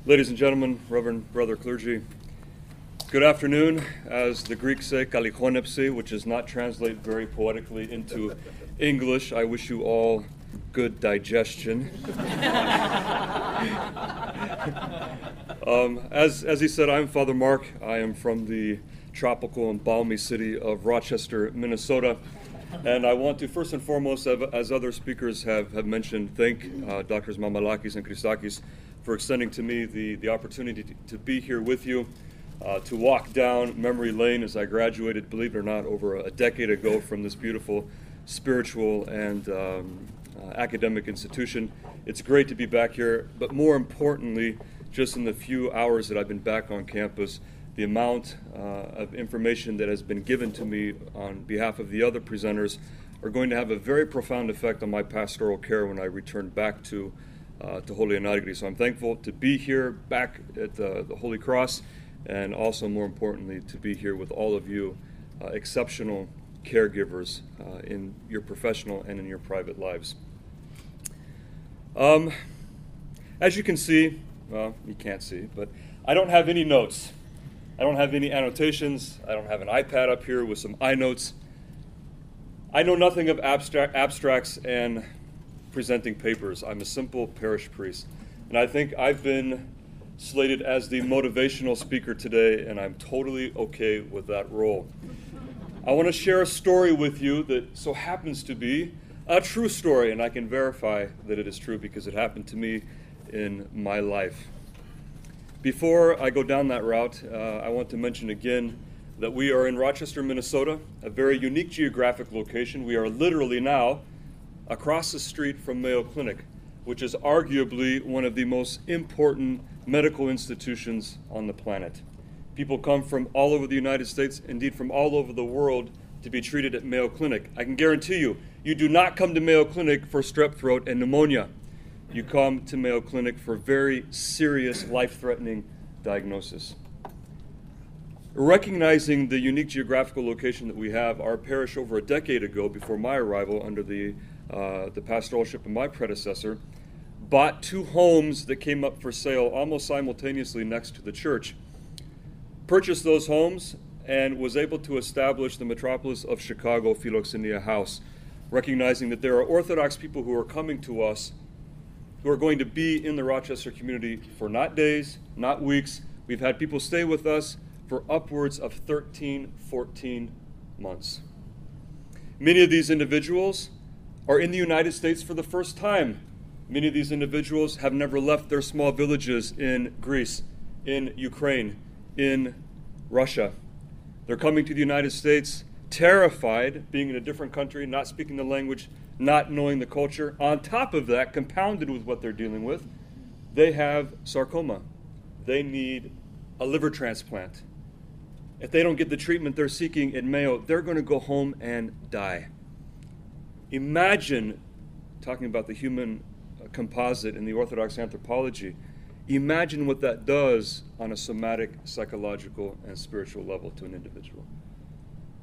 Ladies and gentlemen, Reverend Brother Clergy, good afternoon. As the Greeks say, kalichonepsi, which does not translate very poetically into English, I wish you all good digestion. As he said, I'm Father Mark. I am from the tropical and balmy city of Rochester, Minnesota. And I want to first and foremost, as other speakers have mentioned, thank Drs. Mamalakis and Christakis for extending to me the opportunity to be here with you, to walk down memory lane as I graduated, believe it or not, over a decade ago from this beautiful spiritual and academic institution. It's great to be back here, but more importantly, just in the few hours that I've been back on campus, the amount of information that has been given to me on behalf of the other presenters are going to have a very profound effect on my pastoral care when I return back to Holy Anargyrioi. So I'm thankful to be here back at the Holy Cross, and also more importantly to be here with all of you exceptional caregivers in your professional and in your private lives. As you can see, well, you can't see, but I don't have any notes. I don't have any annotations. I don't have an iPad up here with some iNotes. I know nothing of abstracts and presenting papers. I'm a simple parish priest. And I think I've been slated as the motivational speaker today, and I'm totally okay with that role. I want to share a story with you that so happens to be a true story, and I can verify that it is true because it happened to me in my life. Before I go down that route, I want to mention again that we are in Rochester, Minnesota, a very unique geographic location. We are literally now across the street from Mayo Clinic, which is arguably one of the most important medical institutions on the planet. People come from all over the United States, indeed from all over the world, to be treated at Mayo Clinic. I can guarantee you, you do not come to Mayo Clinic for strep throat and pneumonia. You come to Mayo Clinic for very serious, life-threatening diagnosis. Recognizing the unique geographical location that we have, our parish over a decade ago, before my arrival under the pastoralship of my predecessor, bought 2 homes that came up for sale almost simultaneously next to the church, purchased those homes, and was able to establish the metropolis of Chicago Philoxenia House, recognizing that there are Orthodox people who are coming to us who are going to be in the Rochester community for not days, not weeks. We've had people stay with us for upwards of 13, 14 months. Many of these individuals are in the United States for the first time. Many of these individuals have never left their small villages in Greece, in Ukraine, in Russia. They're coming to the United States terrified, being in a different country, not speaking the language, not knowing the culture. On top of that, compounded with what they're dealing with, they have sarcoma. They need a liver transplant. If they don't get the treatment they're seeking at Mayo, they're going to go home and die. Imagine, talking about the human composite in the Orthodox anthropology, imagine what that does on a somatic, psychological, and spiritual level to an individual.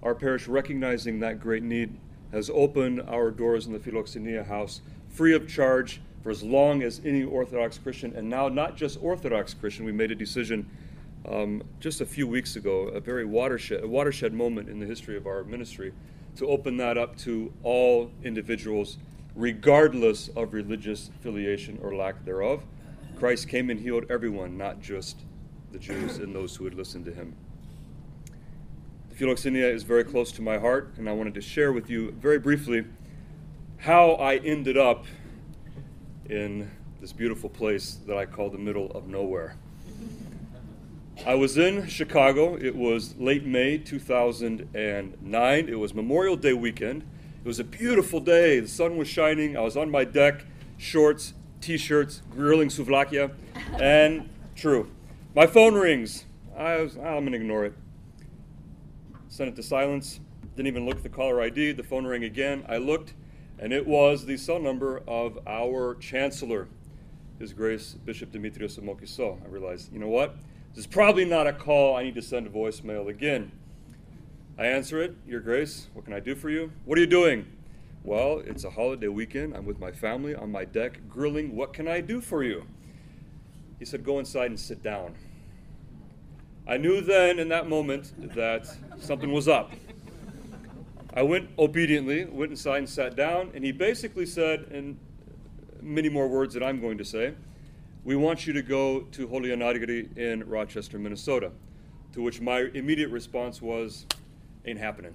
Our parish, recognizing that great need, has opened our doors in the Philoxenia House free of charge for as long as any Orthodox Christian, and now not just Orthodox Christian. We made a decision just a few weeks ago, a watershed moment in the history of our ministry, to open that up to all individuals, regardless of religious affiliation or lack thereof. Christ came and healed everyone, not just the Jews and those who would listen to him. The Philoxenia is very close to my heart, and I wanted to share with you very briefly how I ended up in this beautiful place that I call the middle of nowhere. I was in Chicago. It was late May 2009. It was Memorial Day weekend. It was a beautiful day. The sun was shining. I was on my deck, shorts, t-shirts, grilling souvlakia, and true. My phone rings. I'm going to ignore it. Sent it to silence. Didn't even look at the caller ID. The phone rang again. I looked, and it was the cell number of our Chancellor, His Grace Bishop Demetrios of Mokiso. I realized, you know what? This is probably not a call I need to send a voicemail again. I answer it. Your Grace, what can I do for you? What are you doing? Well, it's a holiday weekend. I'm with my family on my deck grilling. What can I do for you? He said, go inside and sit down. I knew then in that moment that something was up. I went obediently, went inside and sat down, and he basically said, in many more words that I'm going to say, we want you to go to Holy Anargyrioi in Rochester, Minnesota. To which my immediate response was, ain't happening.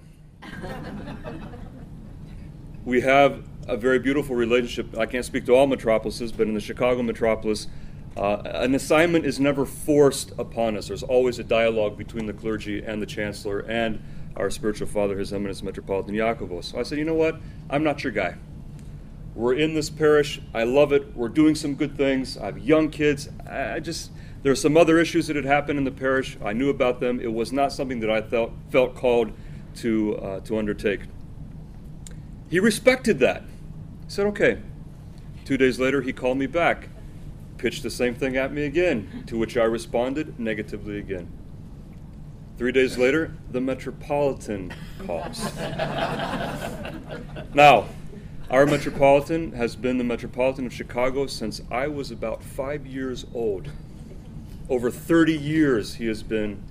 We have a very beautiful relationship. I can't speak to all metropolises, but in the Chicago metropolis, an assignment is never forced upon us. There's always a dialogue between the clergy and the chancellor and our spiritual father, His Eminence Metropolitan Iakovos. So I said, you know what? I'm not your guy. We're in this parish. I love it. We're doing some good things. I have young kids. There are some other issues that had happened in the parish. I knew about them. It was not something that I felt called to undertake. He respected that. He said, okay. 2 days later, he called me back, pitched the same thing at me again, to which I responded negatively again. 3 days later, the Metropolitan calls. Now, our Metropolitan has been the Metropolitan of Chicago since I was about 5 years old. Over 30 years he has been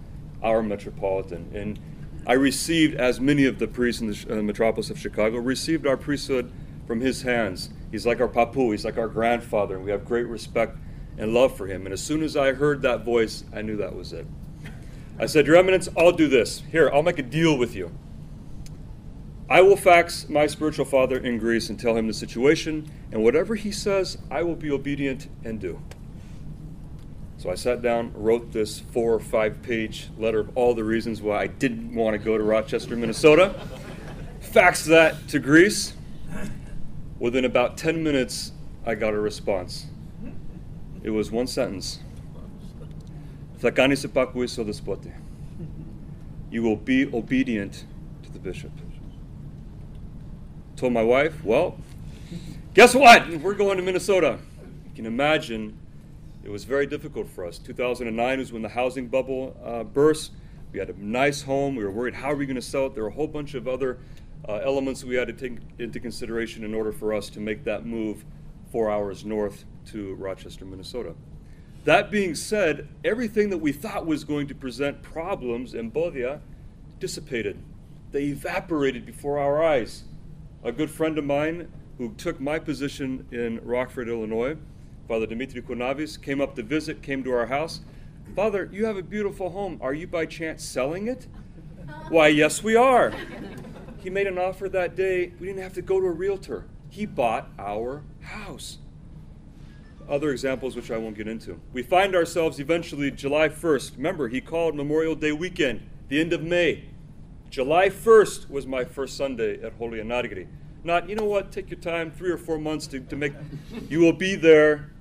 our Metropolitan. And I received, as many of the priests in the metropolis of Chicago, received our priesthood from his hands. He's like our papu, he's like our grandfather, and we have great respect and love for him. And as soon as I heard that voice, I knew that was it. I said, Your Eminence, I'll do this. Here, I'll make a deal with you. I will fax my spiritual father in Greece and tell him the situation, and whatever he says, I will be obedient and do. So I sat down, wrote this 4 or 5 page letter of all the reasons why I didn't want to go to Rochester, Minnesota, faxed that to Greece. Within about 10 minutes, I got a response. It was one sentence. You will be obedient to the bishop. Told my wife, well, guess what? We're going to Minnesota. You can imagine it was very difficult for us. 2009 was when the housing bubble burst. We had a nice home. We were worried, how are we going to sell it? There were a whole bunch of other elements we had to take into consideration in order for us to make that move 4 hours north to Rochester, Minnesota. That being said, everything that we thought was going to present problems in Bodia dissipated. They evaporated before our eyes. A good friend of mine who took my position in Rockford, Illinois, Father Dimitri Kounavis, came up to visit, came to our house. Father, you have a beautiful home. Are you by chance selling it? Why, yes, we are. He made an offer that day. We didn't have to go to a realtor. He bought our house. Other examples which I won't get into. We find ourselves eventually July 1st. Remember, he called Memorial Day weekend, the end of May. July 1st was my first Sunday at Holy Anargyrioi. Not, you know what, take your time, 3 or 4 months to make, you will be there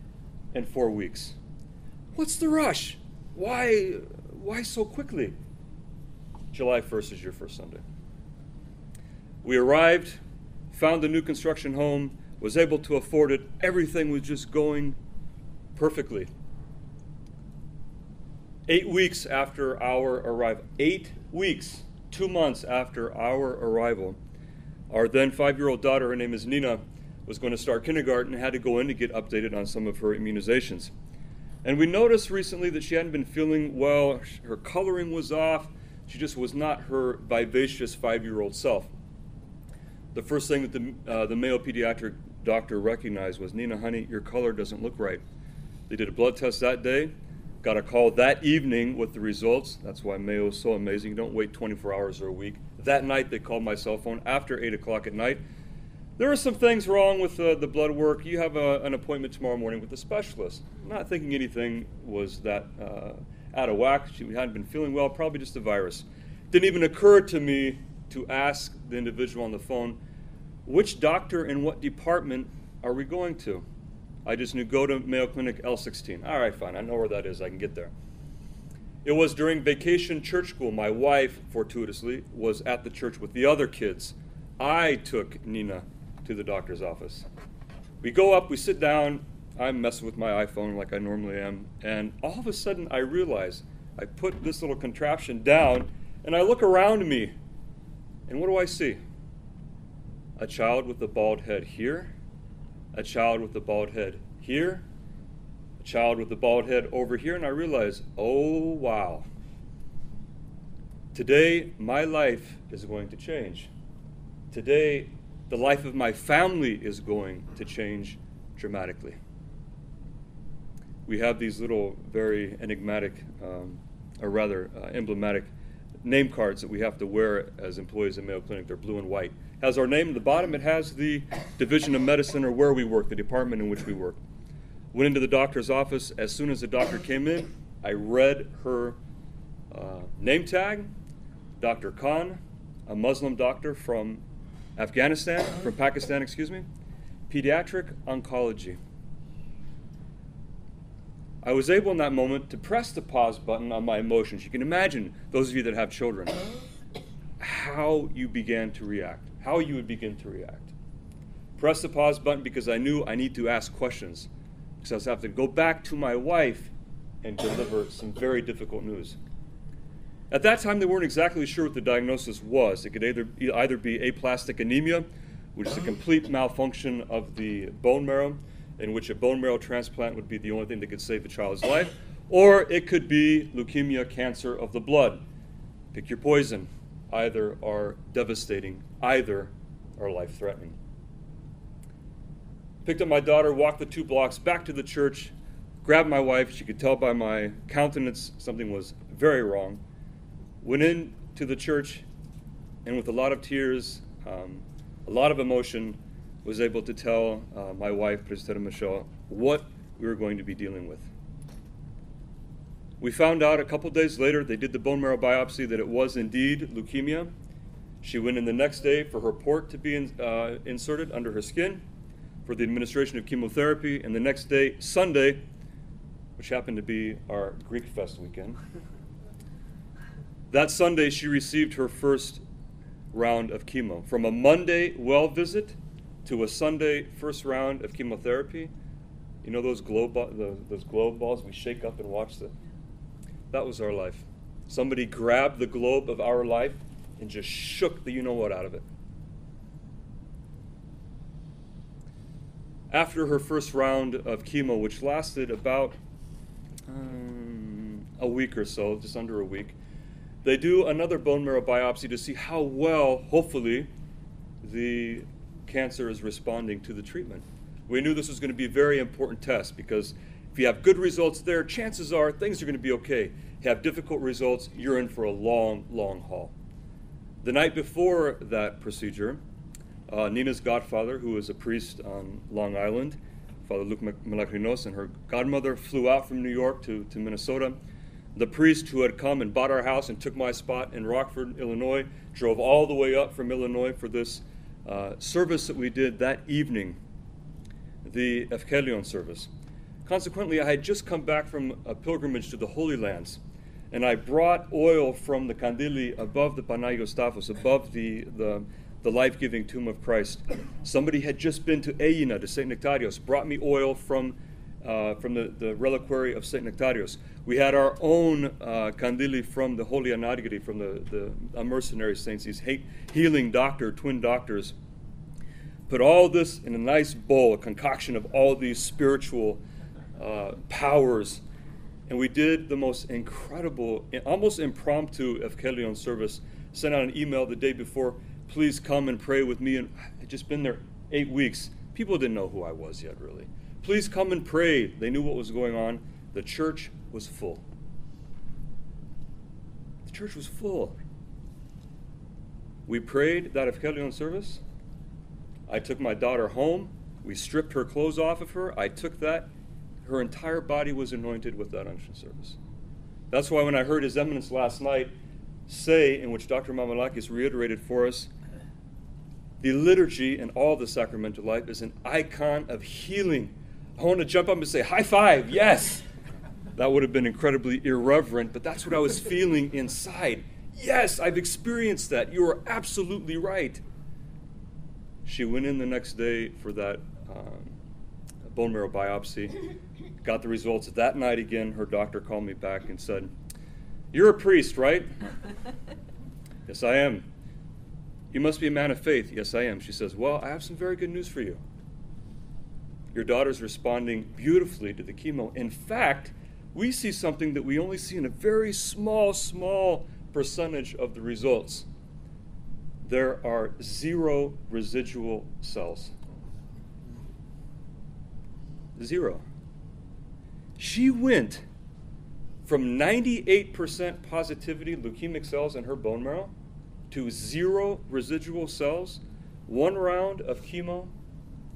in 4 weeks. What's the rush? Why so quickly? July 1st is your first Sunday. We arrived, found a new construction home, was able to afford it. Everything was just going perfectly. 8 weeks after our arrival, 8 weeks, 2 months after our arrival, our then 5-year-old daughter, her name is Nina, was going to start kindergarten and had to go in to get updated on some of her immunizations. And we noticed recently that she hadn't been feeling well. Her coloring was off. She just was not her vivacious 5-year-old self. The first thing that the Mayo pediatric doctor recognized was, Nina, honey, your color doesn't look right. They did a blood test that day, got a call that evening with the results. That's why Mayo is so amazing. You don't wait 24 hours or a week. That night, they called my cell phone after 8 o'clock at night. There are some things wrong with the blood work. You have an appointment tomorrow morning with the specialist. Not thinking anything was that out of whack. She hadn't been feeling well, probably just a virus. Didn't even occur to me to ask the individual on the phone, which doctor and what department are we going to? I just knew, go to Mayo Clinic L16. All right, fine, I know where that is, I can get there. It was during vacation church school. My wife, fortuitously, was at the church with the other kids. I took Nina to the doctor's office. We go up, we sit down, I'm messing with my iPhone like I normally am, and all of a sudden I realize I put this little contraption down and I look around me, and what do I see? A child with a bald head here, a child with a bald head here, a child with the bald head over here, and I realized, oh, wow. Today, my life is going to change. Today, the life of my family is going to change dramatically. We have these little, very enigmatic, emblematic name cards that we have to wear as employees at Mayo Clinic. They're blue and white. It has our name at the bottom. It has the division of medicine or where we work, the department in which we work. Went into the doctor's office. As soon as the doctor came in, I read her name tag. Dr. Khan, a Muslim doctor from Pakistan, excuse me, pediatric oncology. I was able in that moment to press the pause button on my emotions. You can imagine, those of you that have children, how you began to react, how you would begin to react. Press the pause button because I knew I need to ask questions, because I was having to go back to my wife and deliver some very difficult news. At that time, they weren't exactly sure what the diagnosis was. It could either be aplastic anemia, which is a complete malfunction of the bone marrow, in which a bone marrow transplant would be the only thing that could save the child's life, or it could be leukemia, cancer of the blood. Pick your poison. Either are devastating, either are life-threatening. Picked up my daughter, walked the 2 blocks back to the church, grabbed my wife. She could tell by my countenance something was very wrong. Went into the church, and with a lot of tears, a lot of emotion, was able to tell my wife, Proistamenos Michelle, what we were going to be dealing with. We found out a couple days later, they did the bone marrow biopsy, that it was indeed leukemia. She went in the next day for her port to be inserted under her skin for the administration of chemotherapy, and the next day, Sunday, which happened to be our Greek Fest weekend, that Sunday, she received her first round of chemo. From a Monday well visit to a Sunday first round of chemotherapy, you know those globe balls we shake up and watch them? That was our life. Somebody grabbed the globe of our life and just shook the you-know-what out of it. After her first round of chemo, which lasted about a week or so, just under a week, they do another bone marrow biopsy to see how well, hopefully, the cancer is responding to the treatment. We knew this was going to be a very important test because if you have good results there, chances are things are going to be okay. If you have difficult results, you're in for a long, long haul. The night before that procedure, Nina's godfather, who was a priest on Long Island, Father Luke Munoz, and her godmother flew out from New York to Minnesota. The priest who had come and bought our house and took my spot in Rockford, Illinois, drove all the way up from Illinois for this service that we did that evening, the Evangelion service. Consequently, I had just come back from a pilgrimage to the Holy Lands, and I brought oil from the candili above the Panagiostaphos, above the life-giving tomb of Christ. Somebody had just been to Aegina, to St. Nectarios, brought me oil from the reliquary of St. Nectarios. We had our own candili from the Holy Anargyrioi, from the mercenary saints, these healing twin doctors. Put all this in a nice bowl, a concoction of all these spiritual powers, and we did the most incredible, almost impromptu Evangelion service. Sent out an email the day before, please come and pray with me, and I'd just been there 8 weeks. People didn't know who I was yet, really. Please come and pray. They knew what was going on. The church was full. The church was full. We prayed that Evangelion service. I took my daughter home. We stripped her clothes off of her. I took that. Her entire body was anointed with that unction service. That's why when I heard His Eminence last night say, in which Dr. Mamalakis reiterated for us, the liturgy and all the sacramental life is an icon of healing. I want to jump up and say, high five, yes. That would have been incredibly irreverent, but that's what I was feeling inside. Yes, I've experienced that. You are absolutely right. She went in the next day for that bone marrow biopsy, got the results. That night again, her doctor called me back and said, "You're a priest, right?" "Yes, I am." "You must be a man of faith." "Yes, I am." She says, "Well, I have some very good news for you. Your daughter's responding beautifully to the chemo. In fact, we see something that we only see in a very small percentage of the results. There are 0 residual cells. 0. She went from 98% positivity leukemic cells in her bone marrow to 0 residual cells, 1 round of chemo,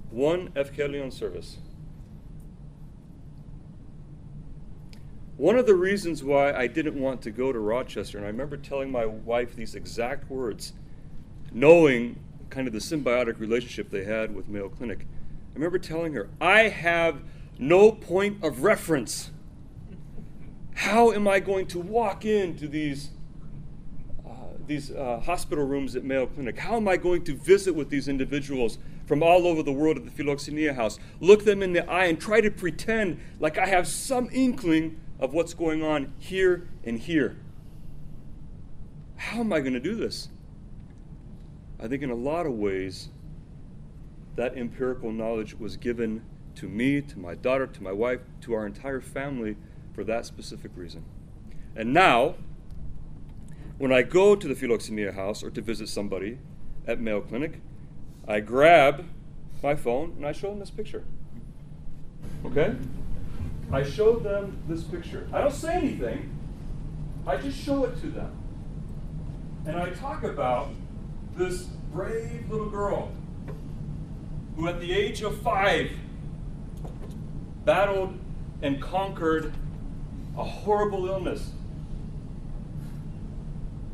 1 Evangelion service. One of the reasons why I didn't want to go to Rochester, and I remember telling my wife these exact words, knowing kind of the symbiotic relationship they had with Mayo Clinic. I remember telling her, I have no point of reference. How am I going to walk into these hospital rooms at Mayo Clinic? How am I going to visit with these individuals from all over the world at the Philoxenia House, look them in the eye and try to pretend like I have some inkling of what's going on here and here? How am I going to do this? I think in a lot of ways, that empirical knowledge was given to me, to my daughter, to my wife, to our entire family for that specific reason. And now, when I go to the Philoxenia House or to visit somebody at Mayo Clinic, I grab my phone and I show them this picture. Okay? I show them this picture. I don't say anything. I just show it to them. And I talk about this brave little girl who at the age of 5 battled and conquered a horrible illness.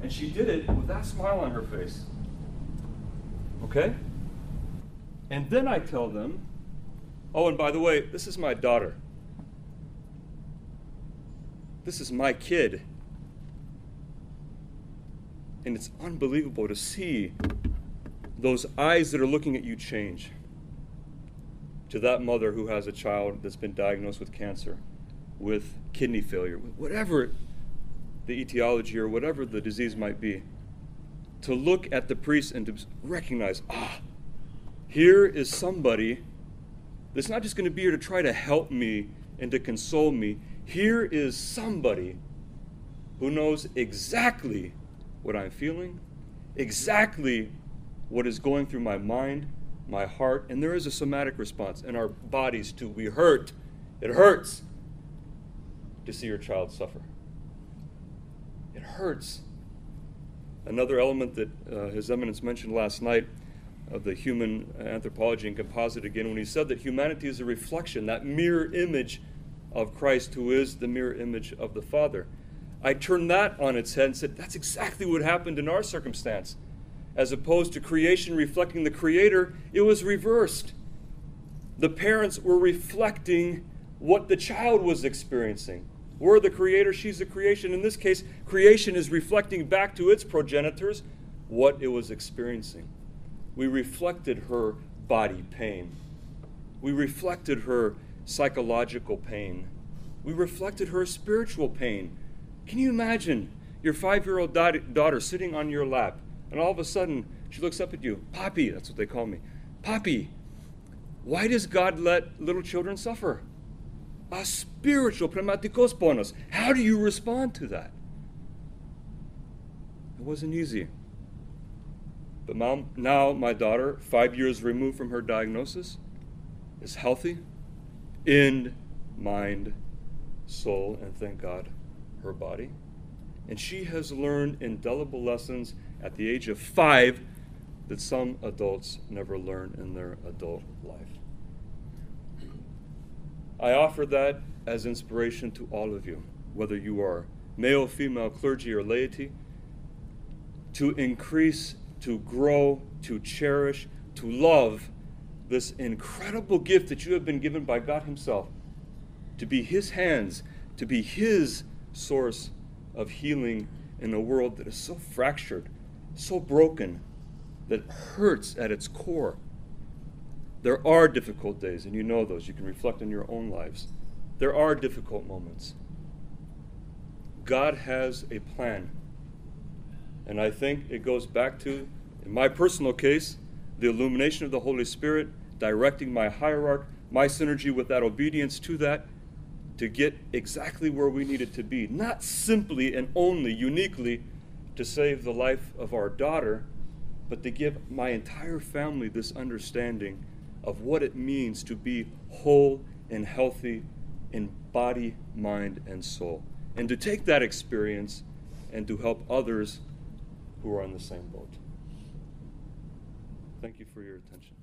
And she did it with that smile on her face. Okay? And then I tell them, oh, and by the way, this is my daughter. This is my kid. And it's unbelievable to see those eyes that are looking at you change. To that mother who has a child that's been diagnosed with cancer, with kidney failure, whatever the etiology or whatever the disease might be, to look at the priest and to recognize, here is somebody that's not just going to be here to try to help me and to console me. Here is somebody who knows exactly what I'm feeling, exactly what is going through my mind, my heart, and there is a somatic response in our bodies too. We hurt. It hurts to see your child suffer. It hurts. Another element that His Eminence mentioned last night of the human anthropology and composite again, when he said that humanity is a reflection, that mirror image of Christ, who is the mirror image of the Father. I turned that on its head and said, that's exactly what happened in our circumstance. As opposed to creation reflecting the Creator, it was reversed. The parents were reflecting what the child was experiencing. We're the Creator, she's the creation. In this case, creation is reflecting back to its progenitors what it was experiencing. We reflected her body pain. We reflected her psychological pain. We reflected her spiritual pain. Can you imagine your 5-year-old daughter sitting on your lap, and all of a sudden she looks up at you, Papi, that's what they call me. Papi, why does God let little children suffer? A spiritual pragmatikos ponos. How do you respond to that? It wasn't easy. But now my daughter, 5 years removed from her diagnosis, is healthy in mind, soul, and thank God, her body. And she has learned indelible lessons at the age of 5 that some adults never learn in their adult life. I offer that as inspiration to all of you, whether you are male, female, clergy, or laity, to increase, to grow, to cherish, to love this incredible gift that you have been given by God Himself, to be His hands, to be His source of healing in a world that is so fractured, so broken, that hurts at its core. There are difficult days, and you know those. You can reflect on your own lives. There are difficult moments. God has a plan. And I think it goes back to, in my personal case, the illumination of the Holy Spirit directing my hierarch, my synergy with that obedience to that, to get exactly where we needed to be, not simply and only uniquely to save the life of our daughter, but to give my entire family this understanding of what it means to be whole and healthy in body, mind, and soul, and to take that experience and to help others who are on the same boat. Thank you for your attention.